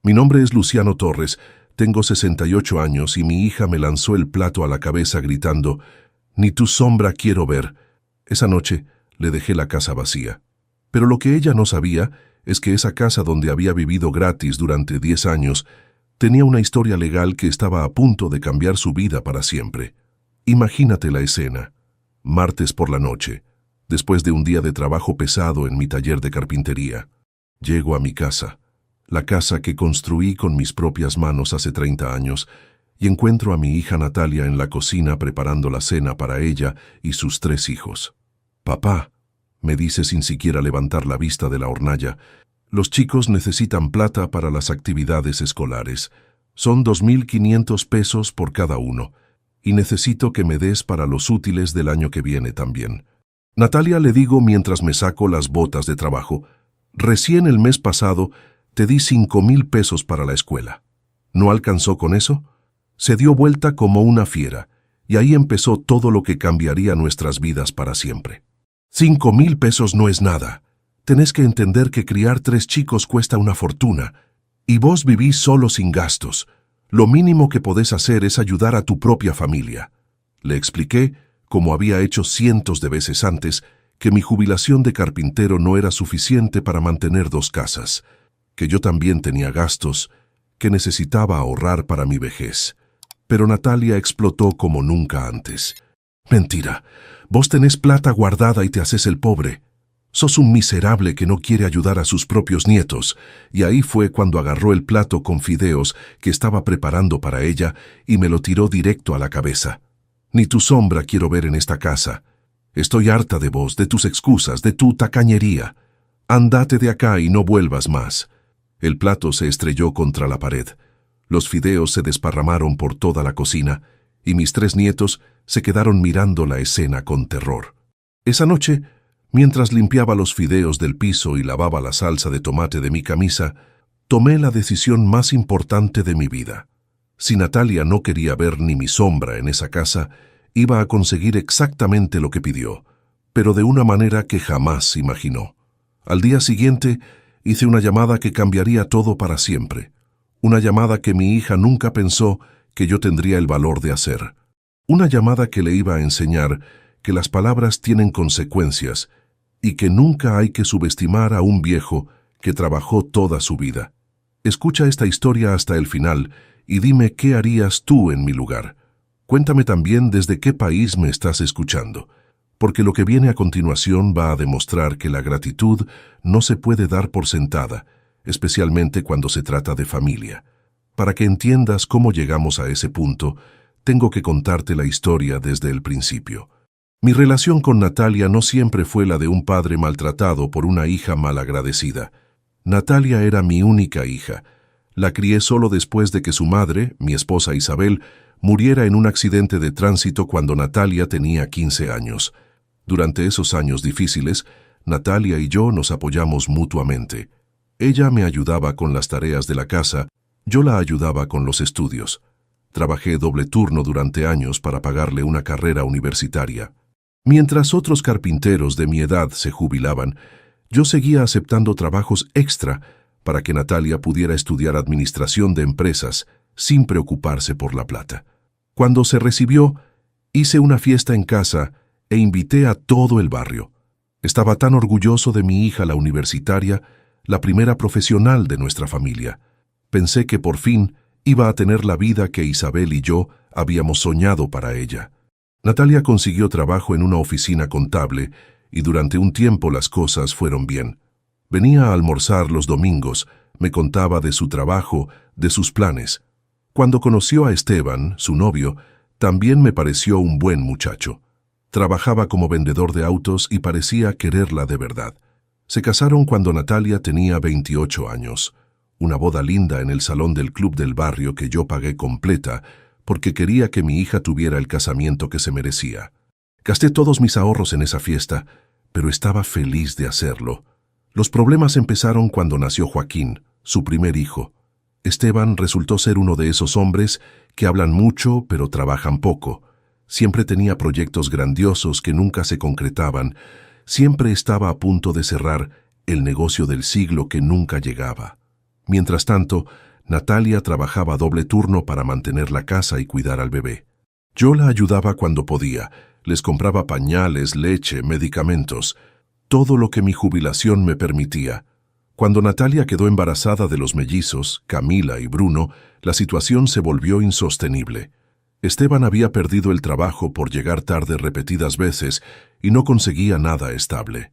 Mi nombre es Luciano Torres, tengo 68 años y mi hija me lanzó el plato a la cabeza gritando, «Ni tu sombra quiero ver». Esa noche le dejé la casa vacía. Pero lo que ella no sabía es que esa casa donde había vivido gratis durante 10 años tenía una historia legal que estaba a punto de cambiar su vida para siempre. Imagínate la escena. Martes por la noche, después de un día de trabajo pesado en mi taller de carpintería. Llego a mi casa, la casa que construí con mis propias manos hace 30 años, y encuentro a mi hija Natalia en la cocina preparando la cena para ella y sus 3 hijos. «Papá», me dice sin siquiera levantar la vista de la hornalla, «los chicos necesitan plata para las actividades escolares. Son 2.500 pesos por cada uno, y necesito que me des para los útiles del año que viene también». «Natalia», le digo mientras me saco las botas de trabajo, «recién el mes pasado te di 5.000 pesos para la escuela. ¿No alcanzó con eso?». Se dio vuelta como una fiera, y ahí empezó todo lo que cambiaría nuestras vidas para siempre. «5.000 pesos no es nada. Tenés que entender que criar 3 chicos cuesta una fortuna, y vos vivís solo sin gastos. Lo mínimo que podés hacer es ayudar a tu propia familia». Le expliqué, como había hecho cientos de veces antes, que mi jubilación de carpintero no era suficiente para mantener 2 casas, que yo también tenía gastos, que necesitaba ahorrar para mi vejez. Pero Natalia explotó como nunca antes. «Mentira, vos tenés plata guardada y te haces el pobre. Sos un miserable que no quiere ayudar a sus propios nietos». Y ahí fue cuando agarró el plato con fideos que estaba preparando para ella y me lo tiró directo a la cabeza. «Ni tu sombra quiero ver en esta casa. Estoy harta de vos, de tus excusas, de tu tacañería. Andate de acá y no vuelvas más». El plato se estrelló contra la pared. Los fideos se desparramaron por toda la cocina y mis 3 nietos se quedaron mirando la escena con terror. Esa noche, mientras limpiaba los fideos del piso y lavaba la salsa de tomate de mi camisa, tomé la decisión más importante de mi vida. Si Natalia no quería ver ni mi sombra en esa casa, iba a conseguir exactamente lo que pidió, pero de una manera que jamás imaginó. Al día siguiente, hice una llamada que cambiaría todo para siempre. Una llamada que mi hija nunca pensó que yo tendría el valor de hacer. Una llamada que le iba a enseñar que las palabras tienen consecuencias y que nunca hay que subestimar a un viejo que trabajó toda su vida. Escucha esta historia hasta el final y dime qué harías tú en mi lugar. Cuéntame también desde qué país me estás escuchando, porque lo que viene a continuación va a demostrar que la gratitud no se puede dar por sentada, especialmente cuando se trata de familia. Para que entiendas cómo llegamos a ese punto, tengo que contarte la historia desde el principio. Mi relación con Natalia no siempre fue la de un padre maltratado por una hija malagradecida. Natalia era mi única hija. La crié solo después de que su madre, mi esposa Isabel, muriera en un accidente de tránsito cuando Natalia tenía 15 años. Durante esos años difíciles, Natalia y yo nos apoyamos mutuamente. Ella me ayudaba con las tareas de la casa, yo la ayudaba con los estudios. Trabajé doble turno durante años para pagarle una carrera universitaria. Mientras otros carpinteros de mi edad se jubilaban, yo seguía aceptando trabajos extra para que Natalia pudiera estudiar administración de empresas sin preocuparse por la plata. Cuando se recibió, hice una fiesta en casa e invité a todo el barrio. Estaba tan orgulloso de mi hija, la universitaria, la primera profesional de nuestra familia. Pensé que por fin iba a tener la vida que Isabel y yo habíamos soñado para ella. Natalia consiguió trabajo en una oficina contable y durante un tiempo las cosas fueron bien. Venía a almorzar los domingos, me contaba de su trabajo, de sus planes. Cuando conoció a Esteban, su novio, también me pareció un buen muchacho. Trabajaba como vendedor de autos y parecía quererla de verdad. Se casaron cuando Natalia tenía 28 años. Una boda linda en el salón del club del barrio que yo pagué completa porque quería que mi hija tuviera el casamiento que se merecía. Gasté todos mis ahorros en esa fiesta, pero estaba feliz de hacerlo. Los problemas empezaron cuando nació Joaquín, su primer hijo. Esteban resultó ser uno de esos hombres que hablan mucho pero trabajan poco. Siempre tenía proyectos grandiosos que nunca se concretaban. Siempre estaba a punto de cerrar el negocio del siglo que nunca llegaba. Mientras tanto, Natalia trabajaba doble turno para mantener la casa y cuidar al bebé. Yo la ayudaba cuando podía, les compraba pañales, leche, medicamentos, todo lo que mi jubilación me permitía. Cuando Natalia quedó embarazada de los mellizos, Camila y Bruno, la situación se volvió insostenible. Esteban había perdido el trabajo por llegar tarde repetidas veces y no conseguía nada estable.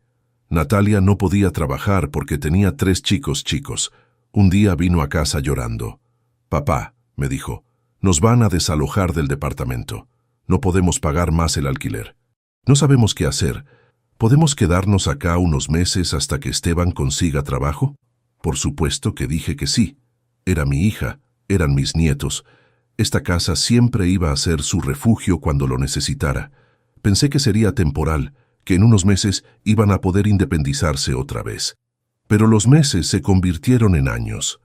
Natalia no podía trabajar porque tenía 3 chicos. Un día vino a casa llorando. «Papá», me dijo, «nos van a desalojar del departamento. No podemos pagar más el alquiler. No sabemos qué hacer. ¿Podemos quedarnos acá unos meses hasta que Esteban consiga trabajo?» Por supuesto que dije que sí. Era mi hija, eran mis nietos. Esta casa siempre iba a ser su refugio cuando lo necesitara. Pensé que sería temporal, que en unos meses iban a poder independizarse otra vez. Pero los meses se convirtieron en años.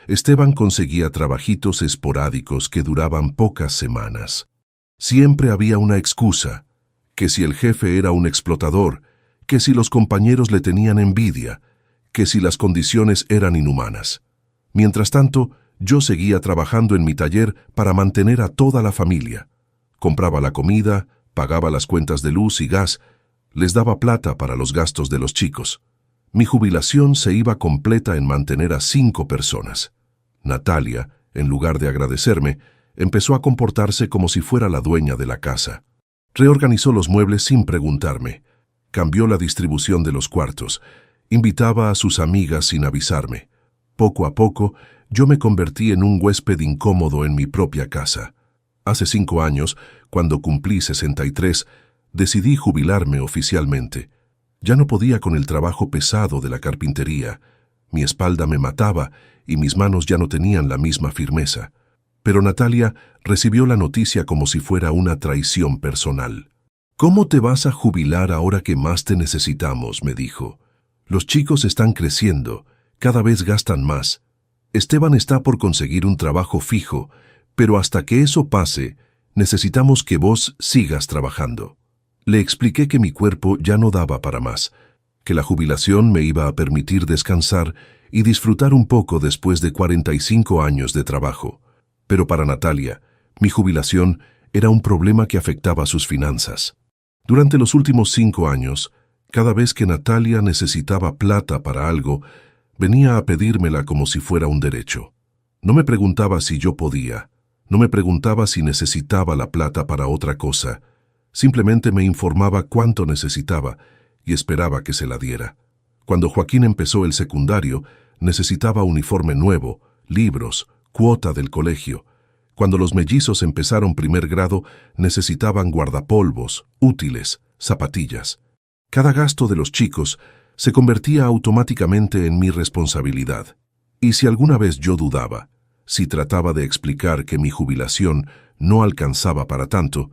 Esteban conseguía trabajitos esporádicos que duraban pocas semanas. Siempre había una excusa, que si el jefe era un explotador, que si los compañeros le tenían envidia, que si las condiciones eran inhumanas. Mientras tanto, yo seguía trabajando en mi taller para mantener a toda la familia. Compraba la comida, pagaba las cuentas de luz y gas, les daba plata para los gastos de los chicos. Mi jubilación se iba completa en mantener a 5 personas. Natalia, en lugar de agradecerme, empezó a comportarse como si fuera la dueña de la casa. Reorganizó los muebles sin preguntarme. Cambió la distribución de los cuartos. Invitaba a sus amigas sin avisarme. Poco a poco, yo me convertí en un huésped incómodo en mi propia casa. Hace 5 años, cuando cumplí 63, decidí jubilarme oficialmente. Ya no podía con el trabajo pesado de la carpintería. Mi espalda me mataba y mis manos ya no tenían la misma firmeza. Pero Natalia recibió la noticia como si fuera una traición personal. «¿Cómo te vas a jubilar ahora que más te necesitamos?», me dijo. «Los chicos están creciendo, cada vez gastan más. Esteban está por conseguir un trabajo fijo, pero hasta que eso pase, necesitamos que vos sigas trabajando». Le expliqué que mi cuerpo ya no daba para más, que la jubilación me iba a permitir descansar y disfrutar un poco después de 45 años de trabajo. Pero para Natalia, mi jubilación era un problema que afectaba sus finanzas. Durante los últimos 5 años, cada vez que Natalia necesitaba plata para algo, venía a pedírmela como si fuera un derecho. No me preguntaba si yo podía, no me preguntaba si necesitaba la plata para otra cosa. Simplemente me informaba cuánto necesitaba y esperaba que se la diera. Cuando Joaquín empezó el secundario, necesitaba uniforme nuevo, libros, cuota del colegio. Cuando los mellizos empezaron primer grado, necesitaban guardapolvos, útiles, zapatillas. Cada gasto de los chicos se convertía automáticamente en mi responsabilidad. Y si alguna vez yo dudaba, si trataba de explicar que mi jubilación no alcanzaba para tanto,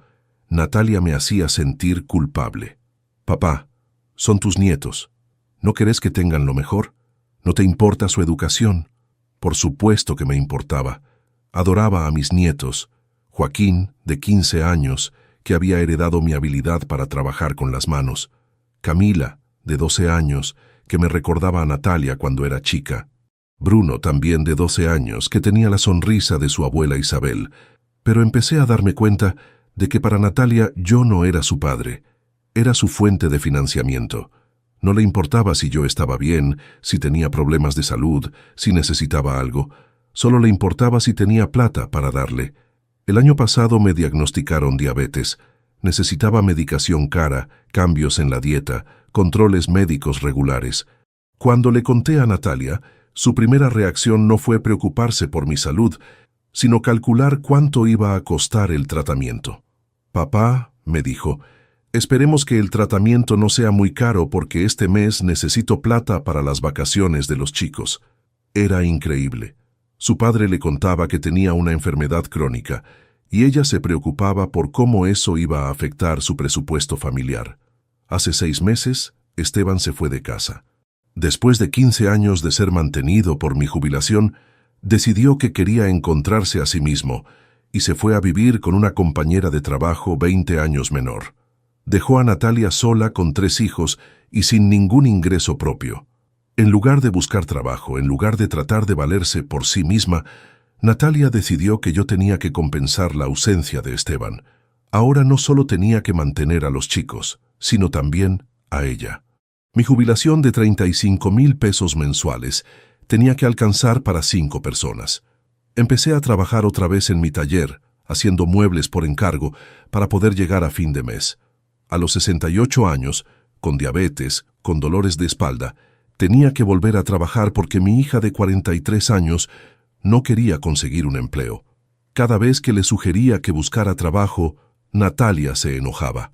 Natalia me hacía sentir culpable. «Papá, son tus nietos. ¿No querés que tengan lo mejor? ¿No te importa su educación?» Por supuesto que me importaba. Adoraba a mis nietos. Joaquín, de 15 años, que había heredado mi habilidad para trabajar con las manos. Camila, de 12 años, que me recordaba a Natalia cuando era chica. Bruno, también de 12 años, que tenía la sonrisa de su abuela Isabel. Pero empecé a darme cuenta de que para Natalia yo no era su padre, era su fuente de financiamiento. No le importaba si yo estaba bien, si tenía problemas de salud, si necesitaba algo. Solo le importaba si tenía plata para darle. El año pasado me diagnosticaron diabetes. Necesitaba medicación cara, cambios en la dieta, controles médicos regulares. Cuando le conté a Natalia, su primera reacción no fue preocuparse por mi salud, sino calcular cuánto iba a costar el tratamiento. «Papá», me dijo, «esperemos que el tratamiento no sea muy caro porque este mes necesito plata para las vacaciones de los chicos». Era increíble. Su padre le contaba que tenía una enfermedad crónica y ella se preocupaba por cómo eso iba a afectar su presupuesto familiar. Hace 6 meses, Esteban se fue de casa. Después de 15 años de ser mantenido por mi jubilación, decidió que quería encontrarse a sí mismo y se fue a vivir con una compañera de trabajo 20 años menor. Dejó a Natalia sola con 3 hijos y sin ningún ingreso propio. En lugar de buscar trabajo, en lugar de tratar de valerse por sí misma, Natalia decidió que yo tenía que compensar la ausencia de Esteban. Ahora no solo tenía que mantener a los chicos, sino también a ella. Mi jubilación de 35,000 pesos mensuales tenía que alcanzar para 5 personas. Empecé a trabajar otra vez en mi taller, haciendo muebles por encargo, para poder llegar a fin de mes. A los 68 años, con diabetes, con dolores de espalda, tenía que volver a trabajar porque mi hija de 43 años no quería conseguir un empleo. Cada vez que le sugería que buscara trabajo, Natalia se enojaba.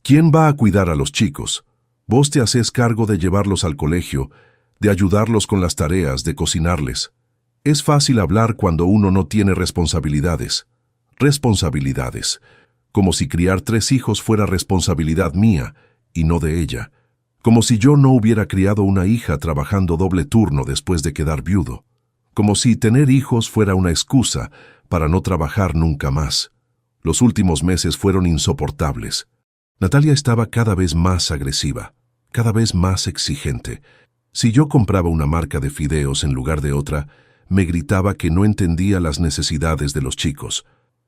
¿Quién va a cuidar a los chicos? Vos te haces cargo de llevarlos al colegio, de ayudarlos con las tareas, de cocinarles. Es fácil hablar cuando uno no tiene responsabilidades. Responsabilidades. Como si criar 3 hijos fuera responsabilidad mía y no de ella. Como si yo no hubiera criado una hija trabajando doble turno después de quedar viudo. Como si tener hijos fuera una excusa para no trabajar nunca más. Los últimos meses fueron insoportables. Natalia estaba cada vez más agresiva, cada vez más exigente. Si yo compraba una marca de fideos en lugar de otra, me gritaba que no entendía las necesidades de los chicos.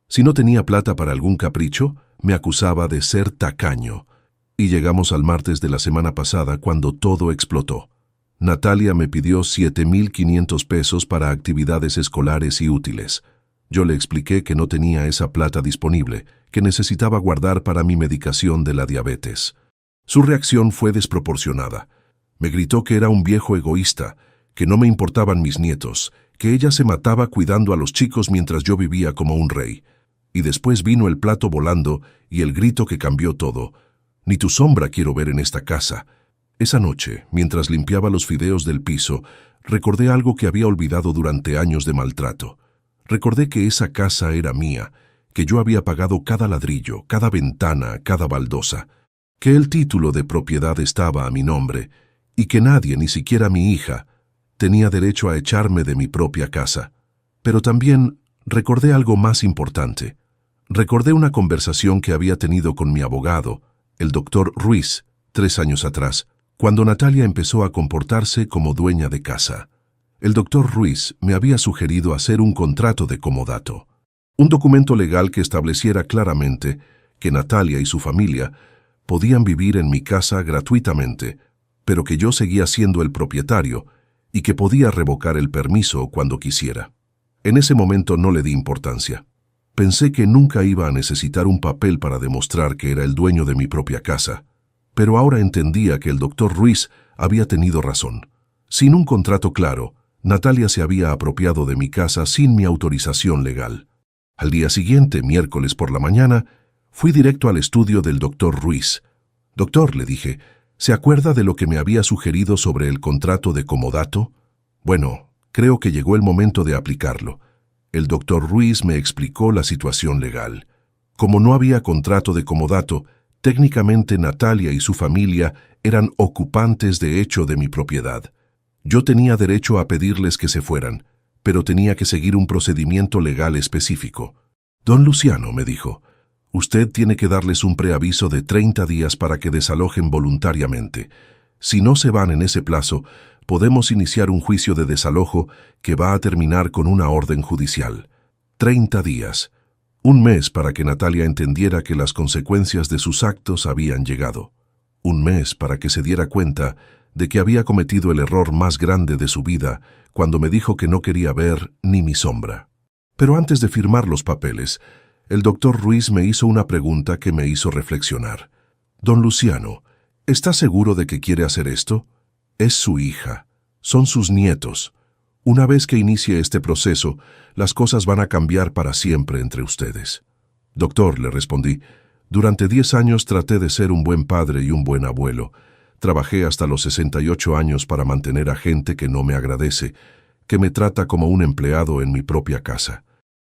Si no tenía plata para algún capricho, me acusaba de ser tacaño. Y llegamos al martes de la semana pasada cuando todo explotó. Natalia me pidió 7,500 pesos para actividades escolares y útiles. Yo le expliqué que no tenía esa plata disponible, que necesitaba guardar para mi medicación de la diabetes. Su reacción fue desproporcionada. Me gritó que era un viejo egoísta, que no me importaban mis nietos, que ella se mataba cuidando a los chicos mientras yo vivía como un rey. Y después vino el plato volando y el grito que cambió todo. Ni tu sombra quiero ver en esta casa. Esa noche, mientras limpiaba los fideos del piso, recordé algo que había olvidado durante años de maltrato. Recordé que esa casa era mía, que yo había pagado cada ladrillo, cada ventana, cada baldosa, que el título de propiedad estaba a mi nombre y que nadie, ni siquiera mi hija, tenía derecho a echarme de mi propia casa. Pero también recordé algo más importante. Recordé una conversación que había tenido con mi abogado, el doctor Ruiz, 3 años atrás, cuando Natalia empezó a comportarse como dueña de casa. El doctor Ruiz me había sugerido hacer un contrato de comodato, un documento legal que estableciera claramente que Natalia y su familia podían vivir en mi casa gratuitamente, pero que yo seguía siendo el propietario y que podía revocar el permiso cuando quisiera. En ese momento no le di importancia. Pensé que nunca iba a necesitar un papel para demostrar que era el dueño de mi propia casa, pero ahora entendía que el doctor Ruiz había tenido razón. Sin un contrato claro, Natalia se había apropiado de mi casa sin mi autorización legal. Al día siguiente, miércoles por la mañana, fui directo al estudio del doctor Ruiz. «Doctor», le dije, «¿se acuerda de lo que me había sugerido sobre el contrato de comodato? Bueno, creo que llegó el momento de aplicarlo». El doctor Ruiz me explicó la situación legal. Como no había contrato de comodato, técnicamente Natalia y su familia eran ocupantes de hecho de mi propiedad. Yo tenía derecho a pedirles que se fueran, pero tenía que seguir un procedimiento legal específico. «Don Luciano», me dijo, «usted tiene que darles un preaviso de 30 días para que desalojen voluntariamente. Si no se van en ese plazo, podemos iniciar un juicio de desalojo que va a terminar con una orden judicial. 30 días. Un mes para que Natalia entendiera que las consecuencias de sus actos habían llegado. Un mes para que se diera cuenta de que había cometido el error más grande de su vida cuando me dijo que no quería ver ni mi sombra». Pero antes de firmar los papeles, el doctor Ruiz me hizo una pregunta que me hizo reflexionar. «Don Luciano, ¿está seguro de que quiere hacer esto? Es su hija. Son sus nietos. Una vez que inicie este proceso, las cosas van a cambiar para siempre entre ustedes». «Doctor», le respondí, «durante 10 años traté de ser un buen padre y un buen abuelo. Trabajé hasta los 68 años para mantener a gente que no me agradece, que me trata como un empleado en mi propia casa.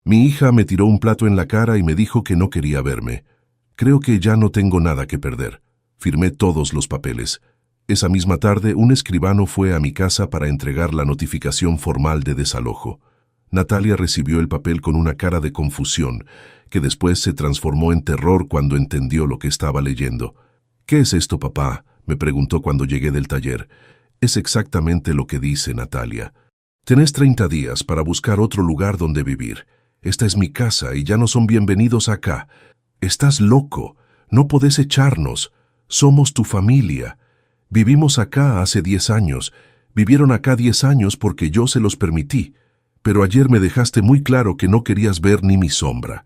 Mi hija me tiró un plato en la cara y me dijo que no quería verme. Creo que ya no tengo nada que perder. Firmé todos los papeles. Esa misma tarde, un escribano fue a mi casa para entregar la notificación formal de desalojo. Natalia recibió el papel con una cara de confusión, que después se transformó en terror cuando entendió lo que estaba leyendo. «¿Qué es esto, papá?», me preguntó cuando llegué del taller. Es exactamente lo que dice Natalia. Tenés 30 días para buscar otro lugar donde vivir. Esta es mi casa y ya no son bienvenidos acá. Estás loco. No podés echarnos. Somos tu familia. Vivimos acá hace 10 años. Vivieron acá 10 años porque yo se los permití. Pero ayer me dejaste muy claro que no querías ver ni mi sombra.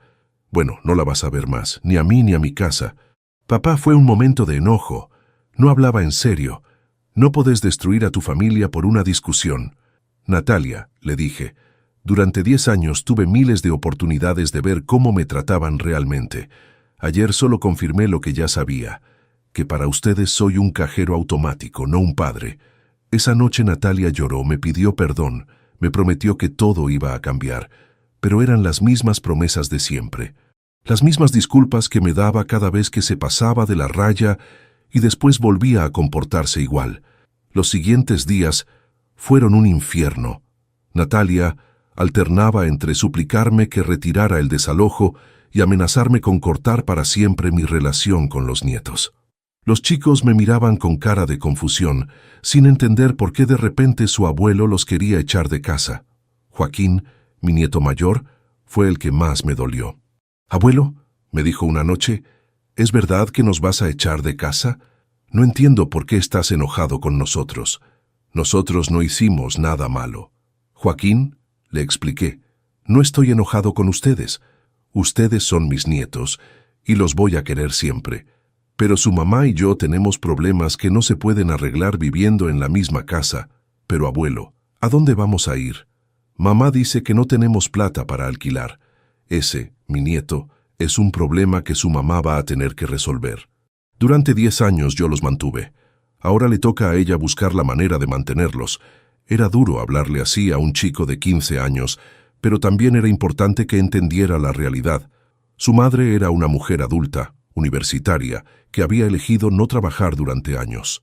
Bueno, no la vas a ver más, ni a mí ni a mi casa. Papá, fue un momento de enojo. No hablaba en serio. No podés destruir a tu familia por una discusión. Natalia, le dije, durante 10 años tuve miles de oportunidades de ver cómo me trataban realmente. Ayer solo confirmé lo que ya sabía, que para ustedes soy un cajero automático, no un padre. Esa noche Natalia lloró, me pidió perdón, me prometió que todo iba a cambiar, pero eran las mismas promesas de siempre. Las mismas disculpas que me daba cada vez que se pasaba de la raya y después volvía a comportarse igual. Los siguientes días fueron un infierno. Natalia alternaba entre suplicarme que retirara el desalojo y amenazarme con cortar para siempre mi relación con los nietos. Los chicos me miraban con cara de confusión, sin entender por qué de repente su abuelo los quería echar de casa. Joaquín, mi nieto mayor, fue el que más me dolió. «Abuelo», me dijo una noche, «¿es verdad que nos vas a echar de casa? No entiendo por qué estás enojado con nosotros. Nosotros no hicimos nada malo». «Joaquín», le expliqué, «no estoy enojado con ustedes. Ustedes son mis nietos y los voy a querer siempre. Pero su mamá y yo tenemos problemas que no se pueden arreglar viviendo en la misma casa. Pero abuelo, ¿a dónde vamos a ir? Mamá dice que no tenemos plata para alquilar. Ese, mi nieto, es un problema que su mamá va a tener que resolver. Durante 10 años yo los mantuve. Ahora le toca a ella buscar la manera de mantenerlos. Era duro hablarle así a un chico de 15 años, pero también era importante que entendiera la realidad. Su madre era una mujer adulta, universitaria, que había elegido no trabajar durante años.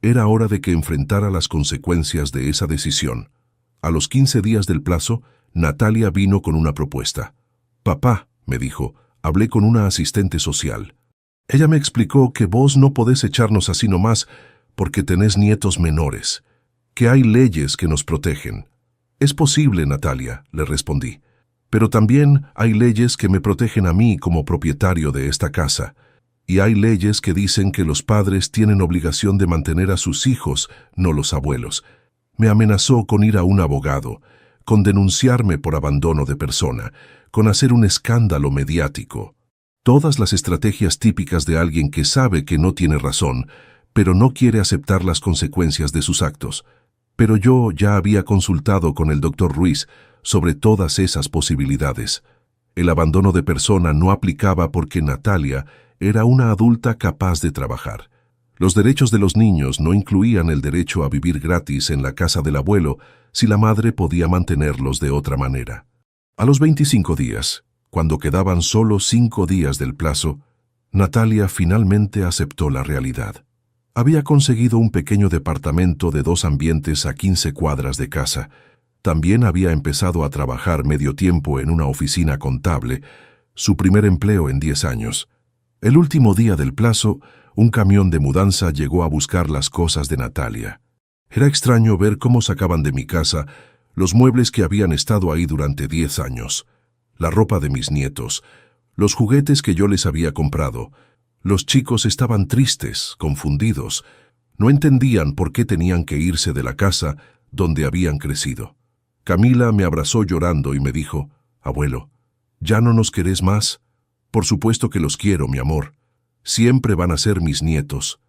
Era hora de que enfrentara las consecuencias de esa decisión. A los 15 días del plazo, Natalia vino con una propuesta. «Papá», me dijo, «hablé con una asistente social. Ella me explicó que vos no podés echarnos así nomás porque tenés nietos menores, que hay leyes que nos protegen». «Es posible, Natalia», le respondí, «pero también hay leyes que me protegen a mí como propietario de esta casa, y hay leyes que dicen que los padres tienen obligación de mantener a sus hijos, no los abuelos». Me amenazó con ir a un abogado, con denunciarme por abandono de persona, con hacer un escándalo mediático. Todas las estrategias típicas de alguien que sabe que no tiene razón, pero no quiere aceptar las consecuencias de sus actos. Pero yo ya había consultado con el doctor Ruiz sobre todas esas posibilidades. El abandono de persona no aplicaba porque Natalia era una adulta capaz de trabajar. Los derechos de los niños no incluían el derecho a vivir gratis en la casa del abuelo si la madre podía mantenerlos de otra manera. A los 25 días, cuando quedaban solo 5 días del plazo, Natalia finalmente aceptó la realidad. Había conseguido un pequeño departamento de 2 ambientes a 15 cuadras de casa. También había empezado a trabajar medio tiempo en una oficina contable, su primer empleo en 10 años. El último día del plazo, un camión de mudanza llegó a buscar las cosas de Natalia. Era extraño ver cómo sacaban de mi casa los muebles que habían estado ahí durante 10 años, la ropa de mis nietos, los juguetes que yo les había comprado. Los chicos estaban tristes, confundidos. No entendían por qué tenían que irse de la casa donde habían crecido. Camila me abrazó llorando y me dijo, «Abuelo, ¿ya no nos querés más? Por supuesto que los quiero, mi amor. Siempre van a ser mis nietos.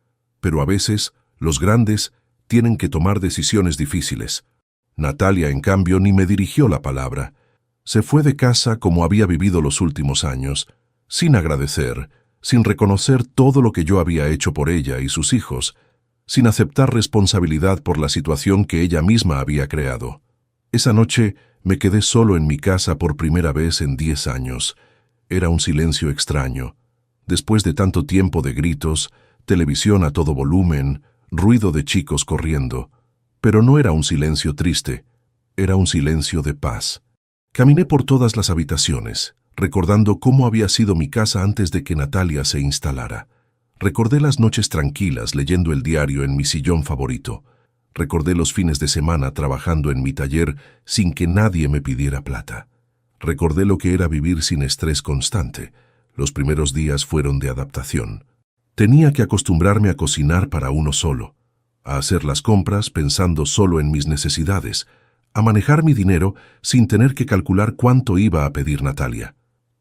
Pero a veces, los grandes tienen que tomar decisiones difíciles». Natalia, en cambio, ni me dirigió la palabra. Se fue de casa como había vivido los últimos años, sin agradecer, sin reconocer todo lo que yo había hecho por ella y sus hijos, sin aceptar responsabilidad por la situación que ella misma había creado. Esa noche me quedé solo en mi casa por primera vez en 10 años. Era un silencio extraño. Después de tanto tiempo de gritos, televisión a todo volumen, ruido de chicos corriendo. Pero no era un silencio triste, era un silencio de paz. Caminé por todas las habitaciones, recordando cómo había sido mi casa antes de que Natalia se instalara. Recordé las noches tranquilas leyendo el diario en mi sillón favorito. Recordé los fines de semana trabajando en mi taller sin que nadie me pidiera plata. Recordé lo que era vivir sin estrés constante. Los primeros días fueron de adaptación. Tenía que acostumbrarme a cocinar para uno solo, a hacer las compras pensando solo en mis necesidades, a manejar mi dinero sin tener que calcular cuánto iba a pedir Natalia.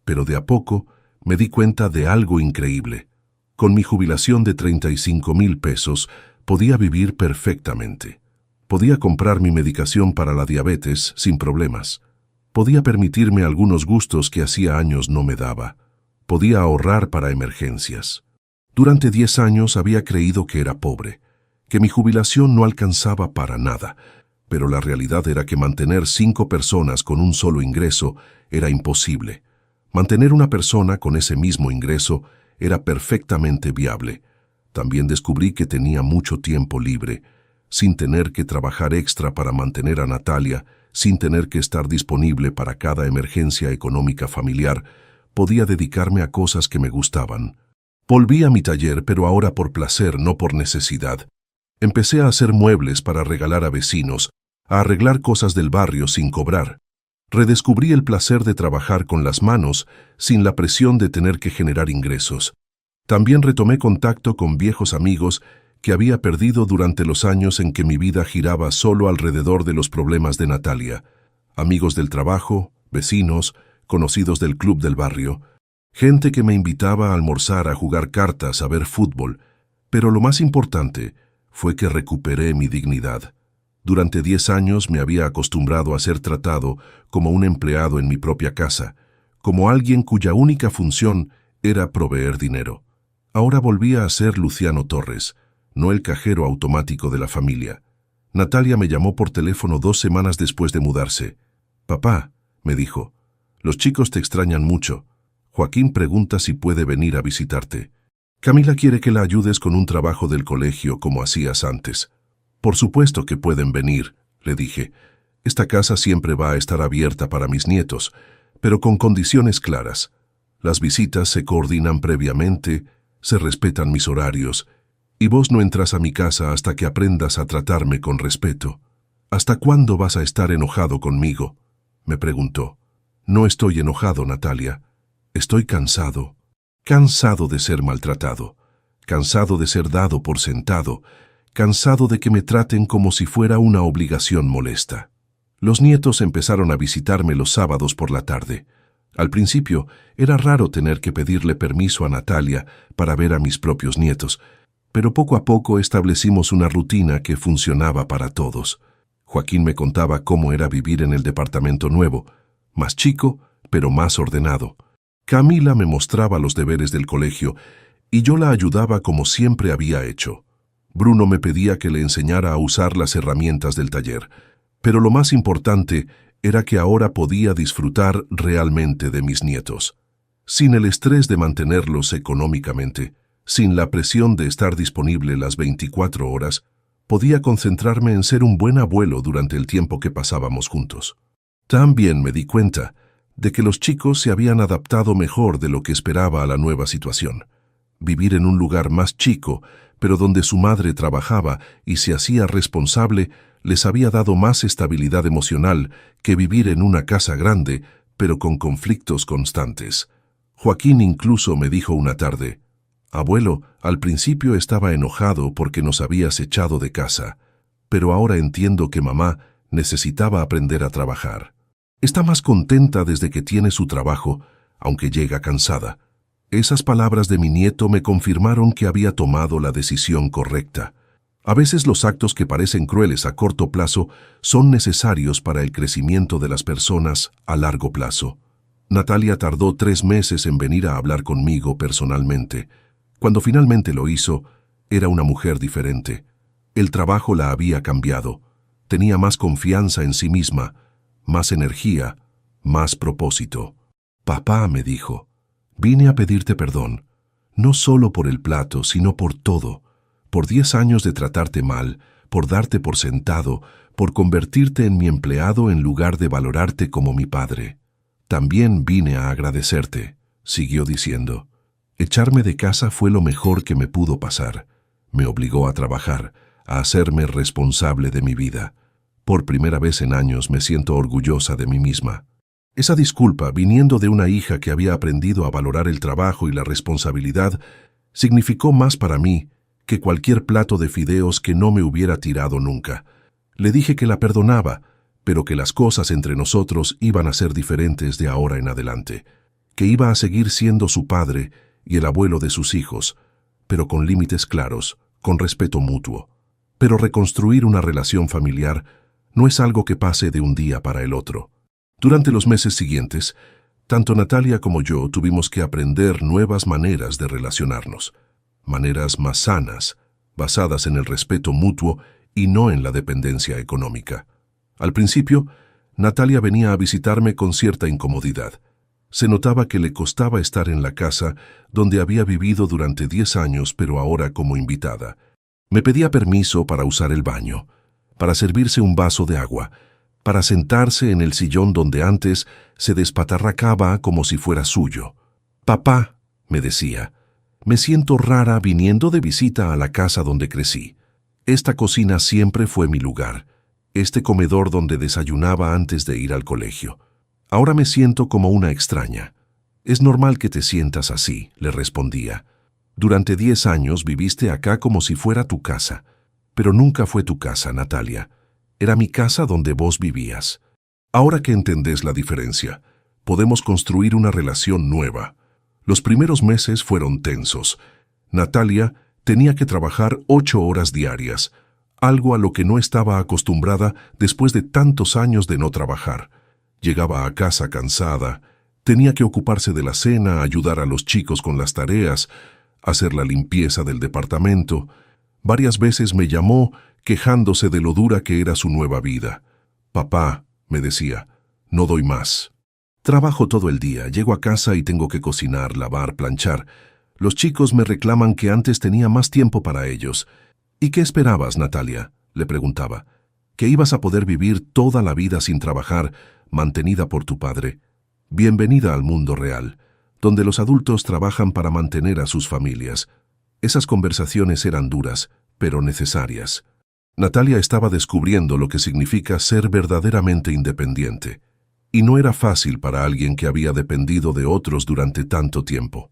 Pero de a poco me di cuenta de algo increíble. Con mi jubilación de 35,000 pesos podía vivir perfectamente. Podía comprar mi medicación para la diabetes sin problemas. Podía permitirme algunos gustos que hacía años no me daba. Podía ahorrar para emergencias. Durante 10 años había creído que era pobre, que mi jubilación no alcanzaba para nada, pero la realidad era que mantener 5 personas con un solo ingreso era imposible. Mantener una persona con ese mismo ingreso era perfectamente viable. También descubrí que tenía mucho tiempo libre, sin tener que trabajar extra para mantener a Natalia, sin tener que estar disponible para cada emergencia económica familiar. Podía dedicarme a cosas que me gustaban. Volví a mi taller, pero ahora por placer, no por necesidad. Empecé a hacer muebles para regalar a vecinos, a arreglar cosas del barrio sin cobrar. Redescubrí el placer de trabajar con las manos sin la presión de tener que generar ingresos. También retomé contacto con viejos amigos que había perdido durante los años en que mi vida giraba solo alrededor de los problemas de Natalia. Amigos del trabajo, vecinos, conocidos del club del barrio. Gente que me invitaba a almorzar, a jugar cartas, a ver fútbol. Pero lo más importante fue que recuperé mi dignidad. Durante 10 años me había acostumbrado a ser tratado como un empleado en mi propia casa, como alguien cuya única función era proveer dinero. Ahora volvía a ser Luciano Torres, no el cajero automático de la familia. Natalia me llamó por teléfono 2 semanas después de mudarse. «Papá», me dijo, «los chicos te extrañan mucho. Joaquín pregunta si puede venir a visitarte. Camila quiere que la ayudes con un trabajo del colegio como hacías antes». «Por supuesto que pueden venir», le dije. «Esta casa siempre va a estar abierta para mis nietos, pero con condiciones claras. Las visitas se coordinan previamente, se respetan mis horarios, y vos no entras a mi casa hasta que aprendas a tratarme con respeto». «¿Hasta cuándo vas a estar enojado conmigo?», me preguntó. «No estoy enojado, Natalia. Estoy cansado. Cansado de ser maltratado. Cansado de ser dado por sentado. Cansado de que me traten como si fuera una obligación molesta». Los nietos empezaron a visitarme los sábados por la tarde. Al principio era raro tener que pedirle permiso a Natalia para ver a mis propios nietos, pero poco a poco establecimos una rutina que funcionaba para todos. Joaquín me contaba cómo era vivir en el departamento nuevo, más chico, pero más ordenado. Camila me mostraba los deberes del colegio y yo la ayudaba como siempre había hecho. Bruno me pedía que le enseñara a usar las herramientas del taller, pero lo más importante era que ahora podía disfrutar realmente de mis nietos, sin el estrés de mantenerlos económicamente, sin la presión de estar disponible las 24 horas, podía concentrarme en ser un buen abuelo durante el tiempo que pasábamos juntos. También me di cuenta de que los chicos se habían adaptado mejor de lo que esperaba a la nueva situación. Vivir en un lugar más chico, pero donde su madre trabajaba y se hacía responsable, les había dado más estabilidad emocional que vivir en una casa grande, pero con conflictos constantes. Joaquín incluso me dijo una tarde: «Abuelo, al principio estaba enojado porque nos habías echado de casa, pero ahora entiendo que mamá necesitaba aprender a trabajar. Está más contenta desde que tiene su trabajo, aunque llega cansada». Esas palabras de mi nieto me confirmaron que había tomado la decisión correcta. A veces los actos que parecen crueles a corto plazo son necesarios para el crecimiento de las personas a largo plazo. Natalia tardó 3 meses en venir a hablar conmigo personalmente. Cuando finalmente lo hizo, era una mujer diferente. El trabajo la había cambiado. Tenía más confianza en sí misma, más energía, más propósito. «Papá», me dijo, «vine a pedirte perdón, no solo por el plato, sino por todo. Por 10 años de tratarte mal, por darte por sentado, por convertirte en mi empleado en lugar de valorarte como mi padre. También vine a agradecerte», siguió diciendo. «Echarme de casa fue lo mejor que me pudo pasar. Me obligó a trabajar, a hacerme responsable de mi vida. Por primera vez en años me siento orgullosa de mí misma. Esa disculpa, viniendo de una hija que había aprendido a valorar el trabajo y la responsabilidad, significó más para mí que cualquier plato de fideos que no me hubiera tirado nunca. Le dije que la perdonaba, pero que las cosas entre nosotros iban a ser diferentes de ahora en adelante, que iba a seguir siendo su padre y el abuelo de sus hijos, pero con límites claros, con respeto mutuo. Pero reconstruir una relación familiar no es algo que pase de un día para el otro. Durante los meses siguientes, tanto Natalia como yo tuvimos que aprender nuevas maneras de relacionarnos, maneras más sanas, basadas en el respeto mutuo y no en la dependencia económica. Al principio, Natalia venía a visitarme con cierta incomodidad. Se notaba que le costaba estar en la casa donde había vivido durante 10 años, pero ahora como invitada. Me pedía permiso para usar el baño, para servirse un vaso de agua, para sentarse en el sillón donde antes se despatarracaba como si fuera suyo. «Papá», me decía, «me siento rara viniendo de visita a la casa donde crecí. Esta cocina siempre fue mi lugar, este comedor donde desayunaba antes de ir al colegio. Ahora me siento como una extraña». «Es normal que te sientas así», le respondía. «Durante 10 años viviste acá como si fuera tu casa, pero nunca fue tu casa, Natalia. Era mi casa donde vos vivías. Ahora que entendés la diferencia, podemos construir una relación nueva». Los primeros meses fueron tensos. Natalia tenía que trabajar 8 horas diarias, algo a lo que no estaba acostumbrada después de tantos años de no trabajar. Llegaba a casa cansada, tenía que ocuparse de la cena, ayudar a los chicos con las tareas, hacer la limpieza del departamento. Varias veces me llamó quejándose de lo dura que era su nueva vida. «Papá», me decía, «no doy más. Trabajo todo el día, llego a casa y tengo que cocinar, lavar, planchar. Los chicos me reclaman que antes tenía más tiempo para ellos». «¿Y qué esperabas, Natalia?», le preguntaba. «¿Que ibas a poder vivir toda la vida sin trabajar, mantenida por tu padre? Bienvenida al mundo real, donde los adultos trabajan para mantener a sus familias». Esas conversaciones eran duras, pero necesarias. Natalia estaba descubriendo lo que significa ser verdaderamente independiente, y no era fácil para alguien que había dependido de otros durante tanto tiempo.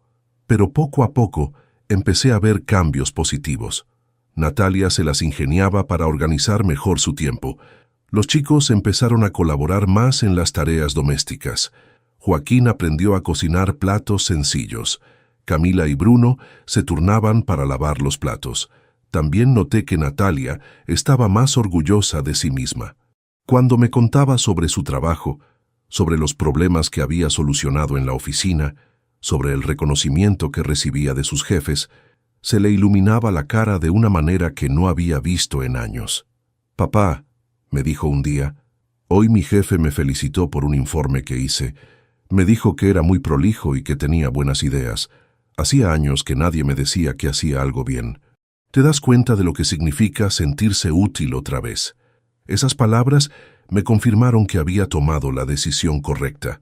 Pero poco a poco empecé a ver cambios positivos. Natalia se las ingeniaba para organizar mejor su tiempo. Los chicos empezaron a colaborar más en las tareas domésticas. Joaquín aprendió a cocinar platos sencillos. Camila y Bruno se turnaban para lavar los platos. También noté que Natalia estaba más orgullosa de sí misma. Cuando me contaba sobre su trabajo, sobre los problemas que había solucionado en la oficina, sobre el reconocimiento que recibía de sus jefes, se le iluminaba la cara de una manera que no había visto en años. «Papá», me dijo un día, «hoy mi jefe me felicitó por un informe que hice. Me dijo que era muy prolijo y que tenía buenas ideas. Hacía años que nadie me decía que hacía algo bien. ¿Te das cuenta de lo que significa sentirse útil otra vez?». Esas palabras me confirmaron que había tomado la decisión correcta.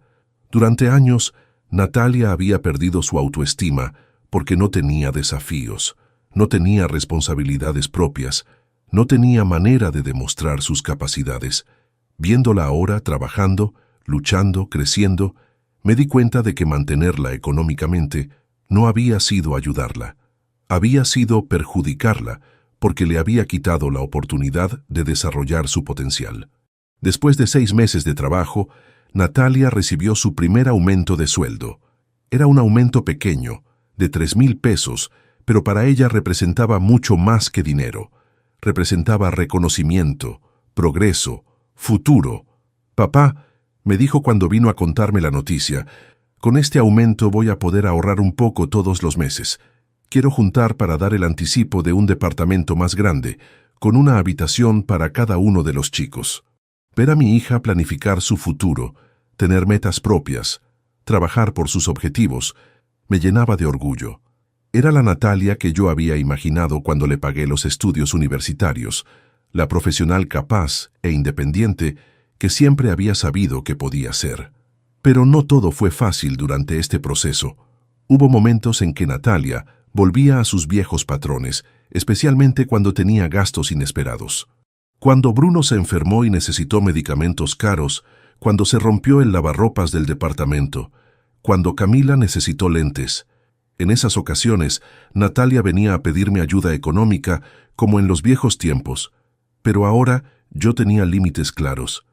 Durante años, Natalia había perdido su autoestima porque no tenía desafíos, no tenía responsabilidades propias, no tenía manera de demostrar sus capacidades. Viéndola ahora trabajando, luchando, creciendo, me di cuenta de que mantenerla económicamente no había sido ayudarla. Había sido perjudicarla porque le había quitado la oportunidad de desarrollar su potencial. Después de 6 meses de trabajo, Natalia recibió su primer aumento de sueldo. Era un aumento pequeño, de 3,000 pesos, pero para ella representaba mucho más que dinero. Representaba reconocimiento, progreso, futuro. «Papá», me dijo cuando vino a contarme la noticia, «con este aumento voy a poder ahorrar un poco todos los meses. Quiero juntar para dar el anticipo de un departamento más grande, con una habitación para cada uno de los chicos». Ver a mi hija planificar su futuro, tener metas propias, trabajar por sus objetivos, me llenaba de orgullo. Era la Natalia que yo había imaginado cuando le pagué los estudios universitarios, la profesional capaz e independiente que siempre había sabido que podía ser. Pero no todo fue fácil durante este proceso. Hubo momentos en que Natalia volvía a sus viejos patrones, especialmente cuando tenía gastos inesperados. Cuando Bruno se enfermó y necesitó medicamentos caros, cuando se rompió el lavarropas del departamento, cuando Camila necesitó lentes. En esas ocasiones, Natalia venía a pedirme ayuda económica como en los viejos tiempos, pero ahora yo tenía límites claros.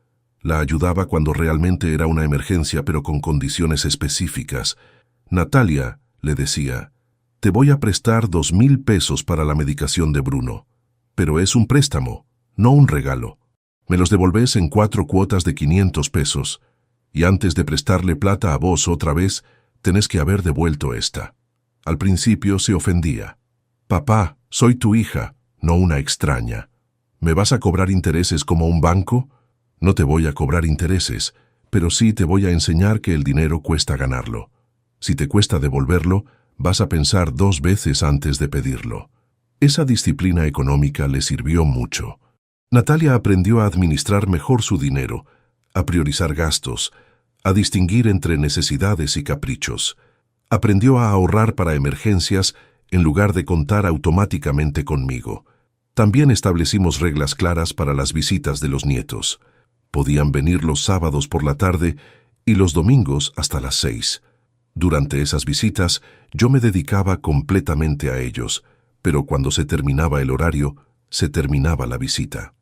La ayudaba cuando realmente era una emergencia, pero con condiciones específicas. Natalia, le decía, te voy a prestar 2,000 pesos para la medicación de Bruno, pero es un préstamo, no un regalo. Me los devolvés en 4 cuotas de 500 pesos, y antes de prestarle plata a vos otra vez, tenés que haber devuelto esta. Al principio se ofendía. Papá, soy tu hija, no una extraña. ¿Me vas a cobrar intereses como un banco? No te voy a cobrar intereses, pero sí te voy a enseñar que el dinero cuesta ganarlo. Si te cuesta devolverlo, vas a pensar 2 veces antes de pedirlo. Esa disciplina económica le sirvió mucho. Natalia aprendió a administrar mejor su dinero, a priorizar gastos, a distinguir entre necesidades y caprichos. Aprendió a ahorrar para emergencias en lugar de contar automáticamente conmigo. También establecimos reglas claras para las visitas de los nietos. Podían venir los sábados por la tarde y los domingos hasta las 6. Durante esas visitas yo me dedicaba completamente a ellos, pero cuando se terminaba el horario, se terminaba la visita.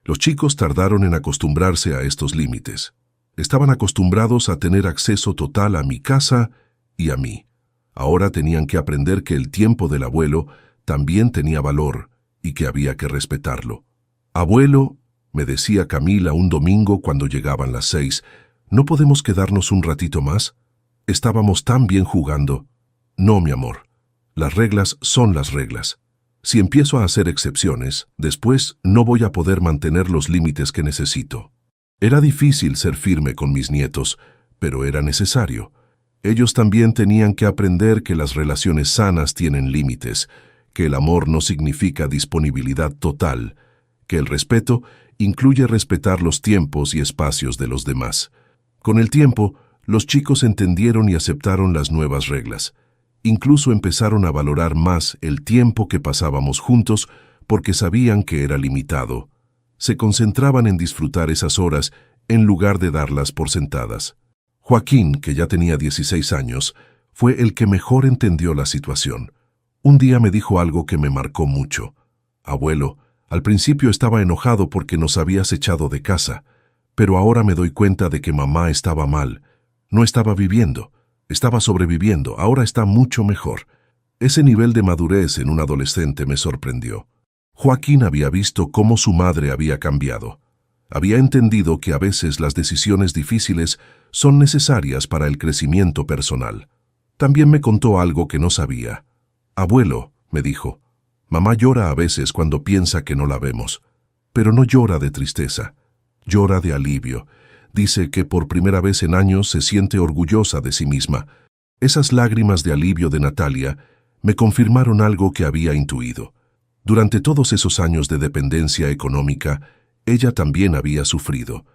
Los chicos tardaron en acostumbrarse a estos límites. Estaban acostumbrados a tener acceso total a mi casa y a mí. Ahora tenían que aprender que el tiempo del abuelo también tenía valor y que había que respetarlo. Abuelo, me decía Camila un domingo cuando llegaban las 6, ¿no podemos quedarnos un ratito más? Estábamos tan bien jugando. No, mi amor. Las reglas son las reglas. Si empiezo a hacer excepciones, después no voy a poder mantener los límites que necesito. Era difícil ser firme con mis nietos, pero era necesario. Ellos también tenían que aprender que las relaciones sanas tienen límites, que el amor no significa disponibilidad total, que el respeto incluye respetar los tiempos y espacios de los demás. Con el tiempo, los chicos entendieron y aceptaron las nuevas reglas. Incluso empezaron a valorar más el tiempo que pasábamos juntos porque sabían que era limitado. Se concentraban en disfrutar esas horas en lugar de darlas por sentadas. Joaquín, que ya tenía 16 años, fue el que mejor entendió la situación. Un día me dijo algo que me marcó mucho. Abuelo, al principio estaba enojado porque nos habías echado de casa, pero ahora me doy cuenta de que mamá estaba mal. No estaba viviendo, estaba sobreviviendo, ahora está mucho mejor. Ese nivel de madurez en un adolescente me sorprendió. Joaquín había visto cómo su madre había cambiado. Había entendido que a veces las decisiones difíciles son necesarias para el crecimiento personal. También me contó algo que no sabía. Abuelo, me dijo, mamá llora a veces cuando piensa que no la vemos, pero no llora de tristeza, llora de alivio. Dice que por primera vez en años se siente orgullosa de sí misma. Esas lágrimas de alivio de Natalia me confirmaron algo que había intuido. Durante todos esos años de dependencia económica, ella también había sufrido.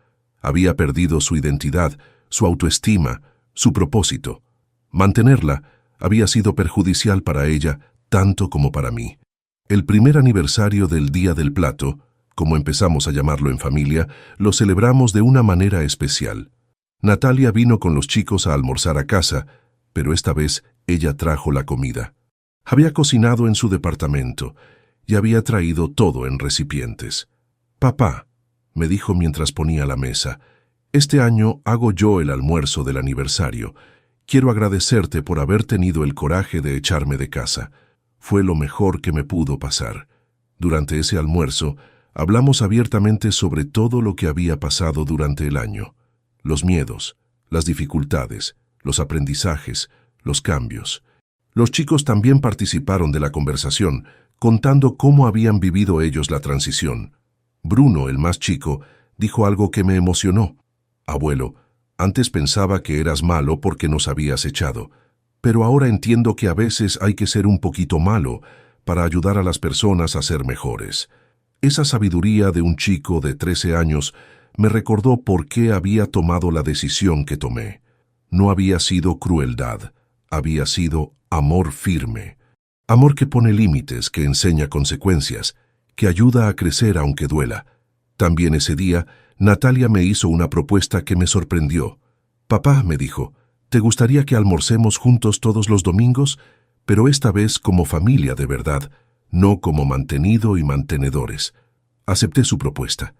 Había perdido su identidad, su autoestima, su propósito. Mantenerla había sido perjudicial para ella tanto como para mí. El primer aniversario del Día del Plato, como empezamos a llamarlo en familia, lo celebramos de una manera especial. Natalia vino con los chicos a almorzar a casa, pero esta vez ella trajo la comida. Había cocinado en su departamento y había traído todo en recipientes. Papá, me dijo mientras ponía la mesa, este año hago yo el almuerzo del aniversario. Quiero agradecerte por haber tenido el coraje de echarme de casa. Fue lo mejor que me pudo pasar. Durante ese almuerzo, hablamos abiertamente sobre todo lo que había pasado durante el año. Los miedos, las dificultades, los aprendizajes, los cambios. Los chicos también participaron de la conversación, contando cómo habían vivido ellos la transición. Bruno, el más chico, dijo algo que me emocionó. Abuelo, antes pensaba que eras malo porque nos habías echado, pero ahora entiendo que a veces hay que ser un poquito malo para ayudar a las personas a ser mejores. Esa sabiduría de un chico de 13 años me recordó por qué había tomado la decisión que tomé. No había sido crueldad, había sido amor firme. Amor que pone límites, que enseña consecuencias, que ayuda a crecer aunque duela. También ese día, Natalia me hizo una propuesta que me sorprendió. «Papá», me dijo, «¿te gustaría que almorcemos juntos todos los domingos? Pero esta vez como familia de verdad, no como mantenido y mantenedores». Acepté su propuesta.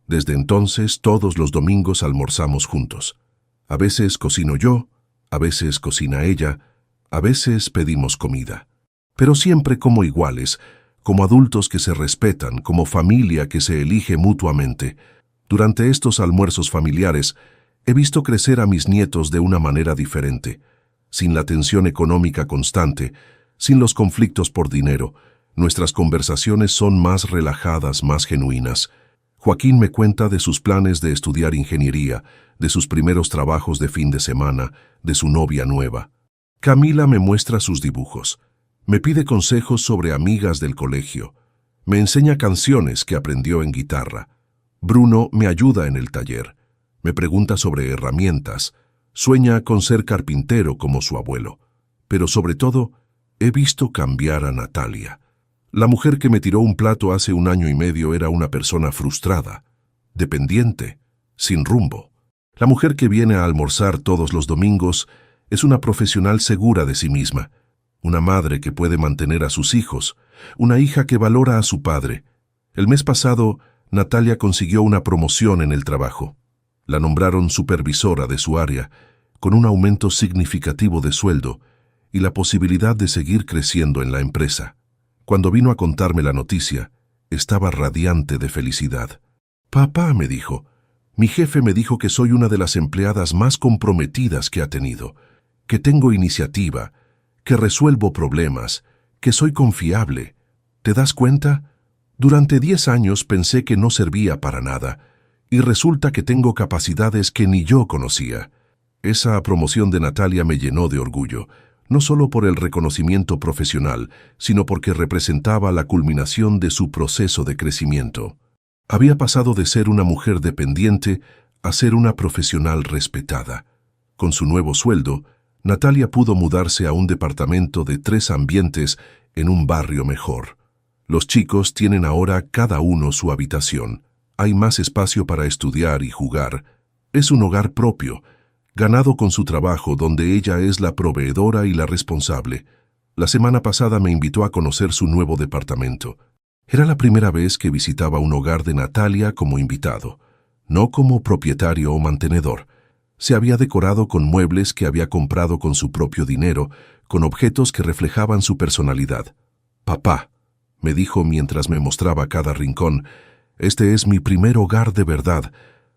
Desde entonces, todos los domingos almorzamos juntos. A veces cocino yo, a veces cocina ella, a veces pedimos comida. Pero siempre como iguales, como adultos que se respetan, como familia que se elige mutuamente. Durante estos almuerzos familiares, he visto crecer a mis nietos de una manera diferente, sin la tensión económica constante, sin los conflictos por dinero. Nuestras conversaciones son más relajadas, más genuinas. Joaquín me cuenta de sus planes de estudiar ingeniería, de sus primeros trabajos de fin de semana, de su novia nueva. Camila me muestra sus dibujos. Me pide consejos sobre amigas del colegio. Me enseña canciones que aprendió en guitarra. Bruno me ayuda en el taller. Me pregunta sobre herramientas. Sueña con ser carpintero como su abuelo. Pero sobre todo, he visto cambiar a Natalia. La mujer que me tiró un plato hace 1 año y medio era una persona frustrada, dependiente, sin rumbo. La mujer que viene a almorzar todos los domingos es una profesional segura de sí misma, una madre que puede mantener a sus hijos, una hija que valora a su padre. El mes pasado, Natalia consiguió una promoción en el trabajo. La nombraron supervisora de su área, con un aumento significativo de sueldo y la posibilidad de seguir creciendo en la empresa. Cuando vino a contarme la noticia, estaba radiante de felicidad. «Papá», me dijo, «mi jefe me dijo que soy una de las empleadas más comprometidas que ha tenido, que tengo iniciativa, que resuelvo problemas, que soy confiable. ¿Te das cuenta? Durante 10 años pensé que no servía para nada, y resulta que tengo capacidades que ni yo conocía». Esa promoción de Natalia me llenó de orgullo, no solo por el reconocimiento profesional, sino porque representaba la culminación de su proceso de crecimiento. Había pasado de ser una mujer dependiente a ser una profesional respetada. Con su nuevo sueldo, Natalia pudo mudarse a un departamento de 3 ambientes en un barrio mejor. Los chicos tienen ahora cada uno su habitación. Hay más espacio para estudiar y jugar. Es un hogar propio, ganado con su trabajo, donde ella es la proveedora y la responsable. La semana pasada me invitó a conocer su nuevo departamento. Era la primera vez que visitaba un hogar de Natalia como invitado, no como propietario o mantenedor. Se había decorado con muebles que había comprado con su propio dinero, con objetos que reflejaban su personalidad. «Papá», me dijo mientras me mostraba cada rincón, «este es mi primer hogar de verdad.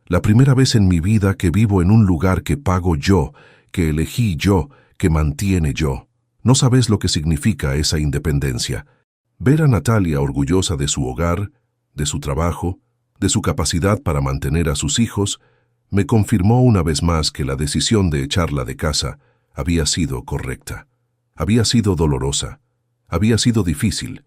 La primera vez en mi vida que vivo en un lugar que pago yo, que elegí yo, que mantiene yo. No sabes lo que significa esa independencia». Ver a Natalia orgullosa de su hogar, de su trabajo, de su capacidad para mantener a sus hijos, me confirmó una vez más que la decisión de echarla de casa había sido correcta. Había sido dolorosa, había sido difícil,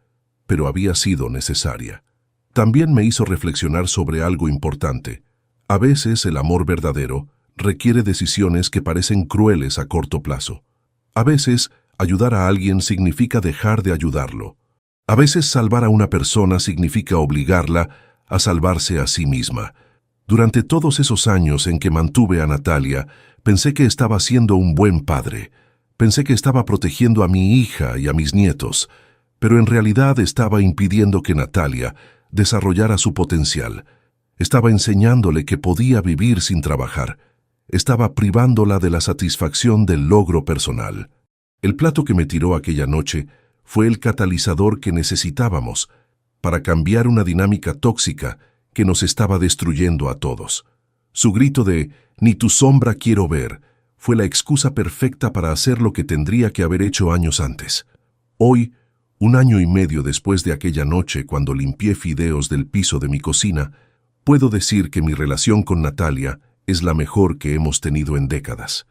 pero había sido necesaria. También me hizo reflexionar sobre algo importante. A veces el amor verdadero requiere decisiones que parecen crueles a corto plazo. A veces ayudar a alguien significa dejar de ayudarlo. A veces salvar a una persona significa obligarla a salvarse a sí misma. Durante todos esos años en que mantuve a Natalia, pensé que estaba siendo un buen padre. Pensé que estaba protegiendo a mi hija y a mis nietos, pero en realidad estaba impidiendo que Natalia desarrollara su potencial. Estaba enseñándole que podía vivir sin trabajar. Estaba privándola de la satisfacción del logro personal. El plato que me tiró aquella noche fue el catalizador que necesitábamos para cambiar una dinámica tóxica que nos estaba destruyendo a todos. Su grito de «ni tu sombra quiero ver» fue la excusa perfecta para hacer lo que tendría que haber hecho años antes. Hoy, 1 año y medio después de aquella noche cuando limpié fideos del piso de mi cocina, puedo decir que mi relación con Natalia es la mejor que hemos tenido en décadas.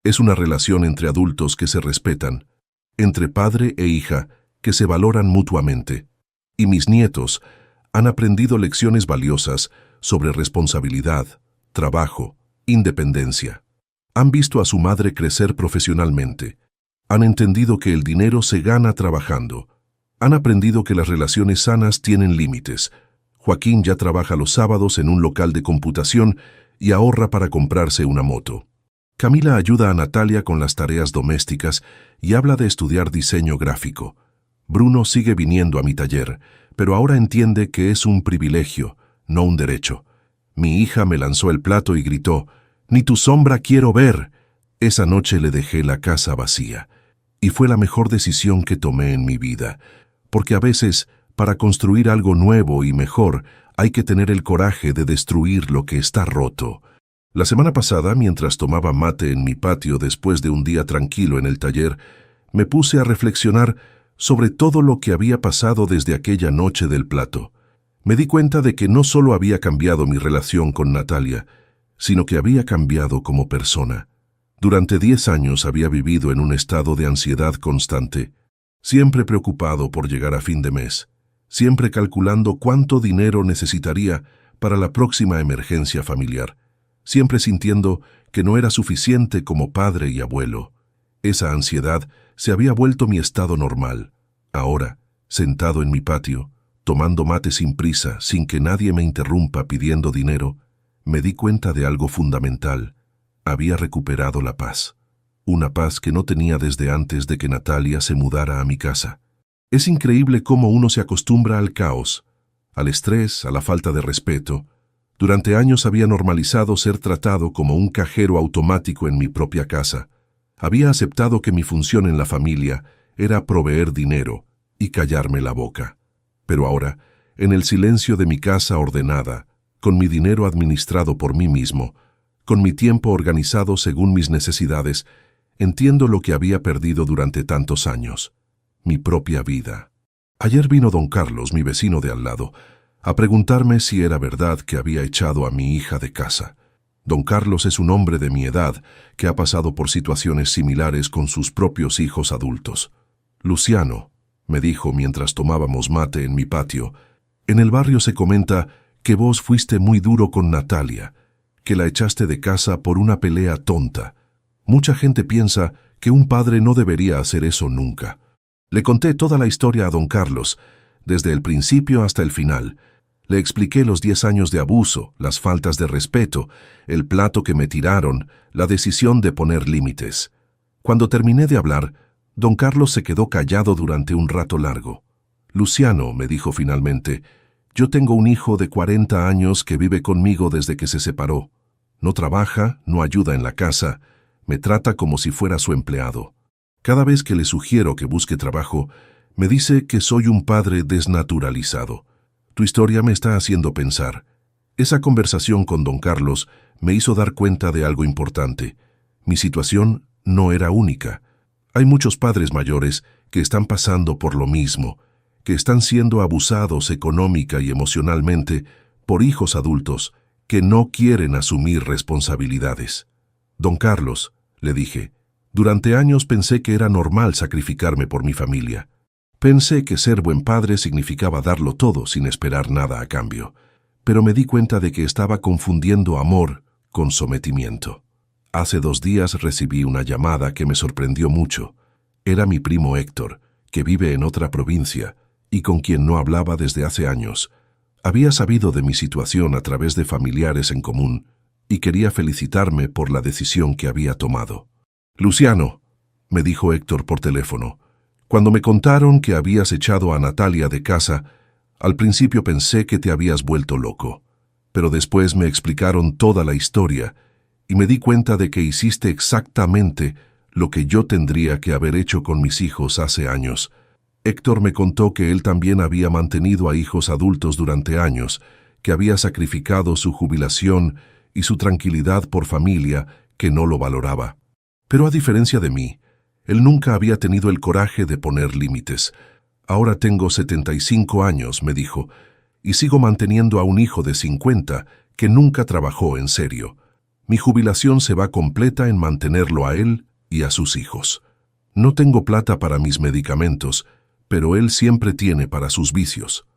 Es una relación entre adultos que se respetan, entre padre e hija que se valoran mutuamente, y mis nietos han aprendido lecciones valiosas sobre responsabilidad, trabajo, independencia. Han visto a su madre crecer profesionalmente, Han entendido que el dinero se gana trabajando. Han aprendido que las relaciones sanas tienen límites. Joaquín ya trabaja los sábados en un local de computación y ahorra para comprarse una moto. Camila ayuda a Natalia con las tareas domésticas y habla de estudiar diseño gráfico. Bruno sigue viniendo a mi taller, pero ahora entiende que es un privilegio, no un derecho. Mi hija me lanzó el plato y gritó, «¡Ni tu sombra quiero ver!». Esa noche le dejé la casa vacía. Y fue la mejor decisión que tomé en mi vida, porque a veces, para construir algo nuevo y mejor, hay que tener el coraje de destruir lo que está roto. La semana pasada, mientras tomaba mate en mi patio después de un día tranquilo en el taller, me puse a reflexionar sobre todo lo que había pasado desde aquella noche del plato. Me di cuenta de que no solo había cambiado mi relación con Natalia, sino que había cambiado como persona. Durante 10 años había vivido en un estado de ansiedad constante, siempre preocupado por llegar a fin de mes, siempre calculando cuánto dinero necesitaría para la próxima emergencia familiar, siempre sintiendo que no era suficiente como padre y abuelo. Esa ansiedad se había vuelto mi estado normal. Ahora, sentado en mi patio, tomando mate sin prisa, sin que nadie me interrumpa pidiendo dinero, me di cuenta de algo fundamental. Había recuperado la paz. Una paz que no tenía desde antes de que Natalia se mudara a mi casa. Es increíble cómo uno se acostumbra al caos, al estrés, a la falta de respeto. Durante años había normalizado ser tratado como un cajero automático en mi propia casa. Había aceptado que mi función en la familia era proveer dinero y callarme la boca. Pero ahora, en el silencio de mi casa ordenada, con mi dinero administrado por mí mismo, con mi tiempo organizado según mis necesidades, entiendo lo que había perdido durante tantos años, mi propia vida. Ayer vino don Carlos, mi vecino de al lado, a preguntarme si era verdad que había echado a mi hija de casa. Don Carlos es un hombre de mi edad que ha pasado por situaciones similares con sus propios hijos adultos. Luciano, me dijo mientras tomábamos mate en mi patio, en el barrio se comenta que vos fuiste muy duro con Natalia, que la echaste de casa por una pelea tonta. Mucha gente piensa que un padre no debería hacer eso nunca. Le conté toda la historia a don Carlos, desde el principio hasta el final. Le expliqué los 10 años de abuso, las faltas de respeto, el plato que me tiraron, la decisión de poner límites. Cuando terminé de hablar, don Carlos se quedó callado durante un rato largo. Luciano, me dijo finalmente, yo tengo un hijo de 40 años que vive conmigo desde que se separó. No trabaja, no ayuda en la casa, me trata como si fuera su empleado. Cada vez que le sugiero que busque trabajo, me dice que soy un padre desnaturalizado. Tu historia me está haciendo pensar. Esa conversación con don Carlos me hizo dar cuenta de algo importante. Mi situación no era única. Hay muchos padres mayores que están pasando por lo mismo, que están siendo abusados económica y emocionalmente por hijos adultos que no quieren asumir responsabilidades. Don Carlos, le dije, durante años pensé que era normal sacrificarme por mi familia. Pensé que ser buen padre significaba darlo todo sin esperar nada a cambio, pero me di cuenta de que estaba confundiendo amor con sometimiento. Hace 2 días recibí una llamada que me sorprendió mucho. Era mi primo Héctor, que vive en otra provincia y con quien no hablaba desde hace años. Había sabido de mi situación a través de familiares en común y quería felicitarme por la decisión que había tomado. «Luciano», me dijo Héctor por teléfono, «cuando me contaron que habías echado a Natalia de casa, al principio pensé que te habías vuelto loco, pero después me explicaron toda la historia y me di cuenta de que hiciste exactamente lo que yo tendría que haber hecho con mis hijos hace años». Héctor me contó que él también había mantenido a hijos adultos durante años, que había sacrificado su jubilación y su tranquilidad por familia que no lo valoraba. Pero a diferencia de mí, él nunca había tenido el coraje de poner límites. Ahora tengo 75 años, me dijo, y sigo manteniendo a un hijo de 50 que nunca trabajó en serio. Mi jubilación se va completa en mantenerlo a él y a sus hijos. No tengo plata para mis medicamentos, pero él siempre tiene para sus vicios.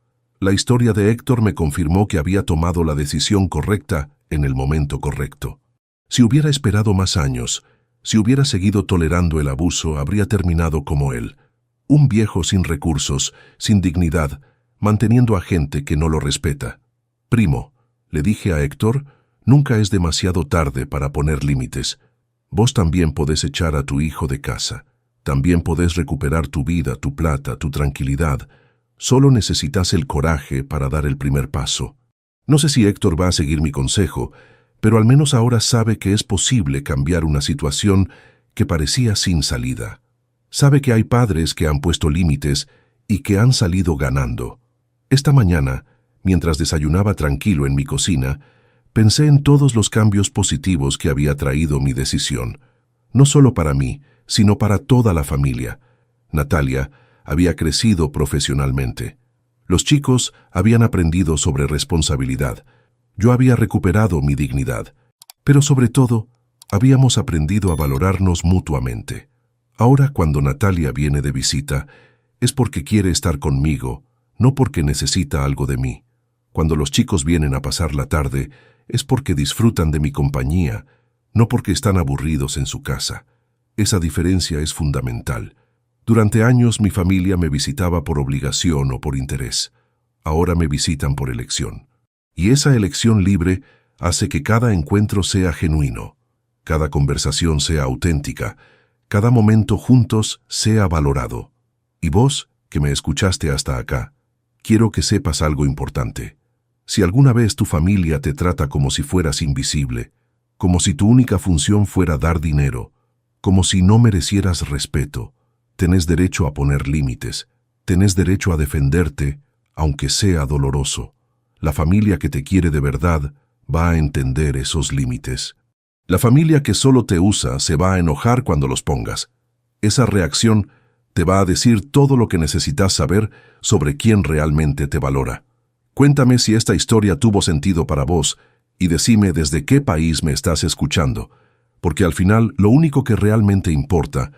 La historia de Héctor me confirmó que había tomado la decisión correcta en el momento correcto. Si hubiera esperado más años, Si hubiera seguido tolerando el abuso, habría terminado como él. Un viejo sin recursos, sin dignidad, manteniendo a gente que no lo respeta. Primo, le dije a Héctor, nunca es demasiado tarde para poner límites. Vos también podés echar a tu hijo de casa. También podés recuperar tu vida, tu plata, tu tranquilidad. Solo necesitas el coraje para dar el primer paso. No sé si Héctor va a seguir mi consejo, pero al menos ahora sabe que es posible cambiar una situación que parecía sin salida. Sabe que hay padres que han puesto límites y que han salido ganando. Esta mañana, mientras desayunaba tranquilo en mi cocina, pensé en todos los cambios positivos que había traído mi decisión. No solo para mí, sino para toda la familia. Natalia había crecido profesionalmente. Los chicos habían aprendido sobre responsabilidad. Yo había recuperado mi dignidad. Pero sobre todo, habíamos aprendido a valorarnos mutuamente. Ahora, cuando Natalia viene de visita, es porque quiere estar conmigo, no porque necesita algo de mí. Cuando los chicos vienen a pasar la tarde, es porque disfrutan de mi compañía, no porque están aburridos en su casa. Esa diferencia es fundamental. Durante años mi familia me visitaba por obligación o por interés. Ahora me visitan por elección. Y esa elección libre hace que cada encuentro sea genuino, cada conversación sea auténtica, cada momento juntos sea valorado. Y vos, que me escuchaste hasta acá, quiero que sepas algo importante. Si alguna vez tu familia te trata como si fueras invisible, como si tu única función fuera dar dinero, como si no merecieras respeto, tenés derecho a poner límites, tenés derecho a defenderte, aunque sea doloroso. La familia que te quiere de verdad va a entender esos límites. La familia que solo te usa se va a enojar cuando los pongas. Esa reacción te va a decir todo lo que necesitas saber sobre quién realmente te valora. Cuéntame si esta historia tuvo sentido para vos y decime desde qué país me estás escuchando, porque al final lo único que realmente importa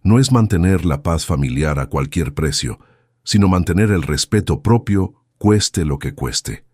no es mantener la paz familiar a cualquier precio, sino mantener el respeto propio, cueste lo que cueste.